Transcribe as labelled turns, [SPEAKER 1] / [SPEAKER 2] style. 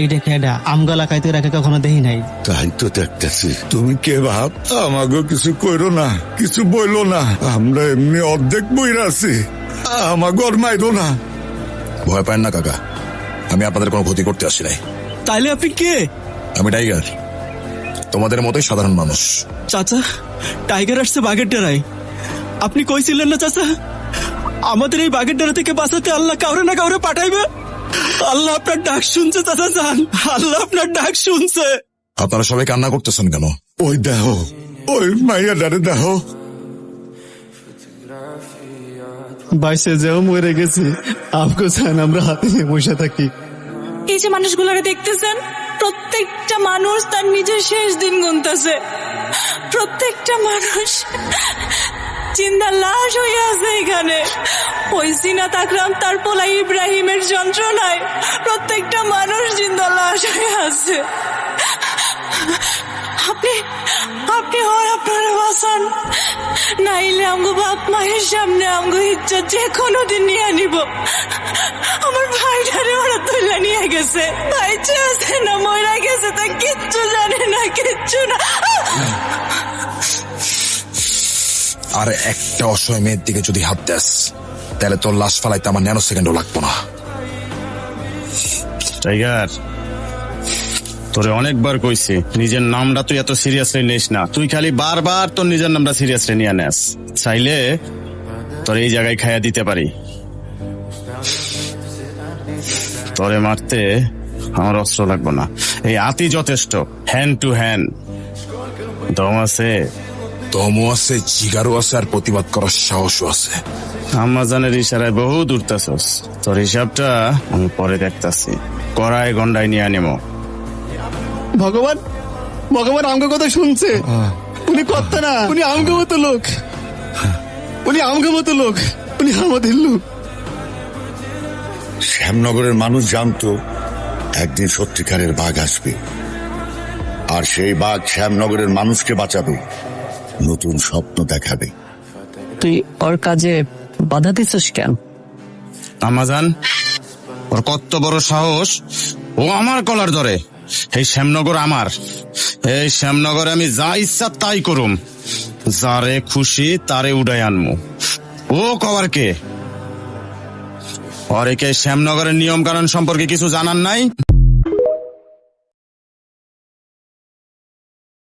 [SPEAKER 1] এটা খেডা আমগালা খাইতে রাখে কখনো দেখি নাই।
[SPEAKER 2] তাই তো দেখতেছি। তুমি কে ভাব? আমাকে কিছু কইরো না, কিছু বইলো না, আমরা এমনি অর্ধেক বইরা আছি, আমাকে আর মাইরো না।
[SPEAKER 3] ভয় পায় না কাকা, আমি আপনাদের কোনো ক্ষতি করতে আসি নাই।
[SPEAKER 4] তাইলে আপনি কে?
[SPEAKER 3] আমি টাইগার, তোমাদের মতোই সাধারণ মানুষ।
[SPEAKER 4] চাচা, টাইগার আসছে বাঘের ডেরায়। আপনি কইছিলেন না চাচা, আমাদের এই বাঘের ডেরা থেকে বাঁচাতে আল্লাহ কাউরে না কাউরে পাঠাইবে। আল্লাহ আপনার ডাক শুনছে চাচা যান, আল্লাহ আপনার ডাক শুনছে।
[SPEAKER 3] আপনারা সবাই কান্না করতেছেন কেন?
[SPEAKER 2] ওই দেখো, ওই মাইয়া ডারে দেখো।
[SPEAKER 4] বাইসে যেও মরে গেছে, আপকো চান আমরা হাতে নিয়ে বসে থাকি।
[SPEAKER 5] এই যে মানুষগুলোরে দেখতেছেন, প্রত্যেকটা মানুষ তার নিজের শেষ দিন গুনতেছে। প্রত্যেকটা মানুষ জিন্দা লাশ হয়ে আছে এখানে। ওই সিনাত আকরাম তার পোলা ইব্রাহিমের যন্ত্রণায় প্রত্যেকটা মানুষ জিন্দা লাশ হয়ে আছে। আপনি হয় আপনারা বাঁচান, নাইলে আমগো বাপ মায়ের সামনে আমগো ইজ্জত যে কোনোদিন নিয়ে নিব। আমার ভাইটারে ওরা তুলে নিয়ে গেছে, ভাই আছে না মরা গেছে তা কিচ্ছু জানে না, কিচ্ছু না।
[SPEAKER 3] আর একটা অসহায় মেয়ের দিকে যদি হাত দেস, তাহলে তোর লাশ ফালাইতে আমার ন্যানো সেকেন্ডও লাগবো না।
[SPEAKER 6] টাইগার, তোরে অনেকবার কইছি নিজের নামটা তুই এত সিরিয়াসলি নিস না। তুই খালি বারবার তোর নিজের নামটা সিরিয়াসলি নিয়ে নেস। চাইলে তোর এই জায়গায় খাইয়া দিতে পারি। তোরে মারতে আমার অস্ত্র লাগবো না, এই আতি যথেষ্ট। হ্যান্ড টু হ্যান্ড দম আছে,
[SPEAKER 3] দমও আছে, জিগারও আছে, আর প্রতিবাদ করার সাহসও আছে।
[SPEAKER 6] আমাজানের ইশারায় বহু দূরতাছস। তোর হিসাবটা আমি পরে দেখতাছি, কড়াই গন্ডায় নিয়ে আনিমো।
[SPEAKER 4] ভগবান, ভগবান আমগো কথা শুনছে। উনি কর্তা না, উনি আমগো মতো লোক, উনি আমগো মতো লোক, উনি আমাদের লোক।
[SPEAKER 2] শ্যামনগরের মানুষ জানতো একদিন সত্যিকারের বাঘ আসবে, আর সেই বাঘ শ্যামনগরের মানুষকে বাঁচাবে, নতুন স্বপ্ন দেখাবে।
[SPEAKER 7] তুই ওর কাজে বাধা দিচ্ছিস কেন?
[SPEAKER 6] আমাজান, ওর কত বড় সাহস, ও আমার কলার ধরে। এই শ্যামনগর আমার, এই শ্যামনগরে আমি যা ইচ্ছা তাই করুম, যারে খুশি তারে উড়াই আনমু। ও কবার কে? ওর একে শ্যামনগরের নিয়ম কানুন সম্পর্কে কিছু জানার নাই?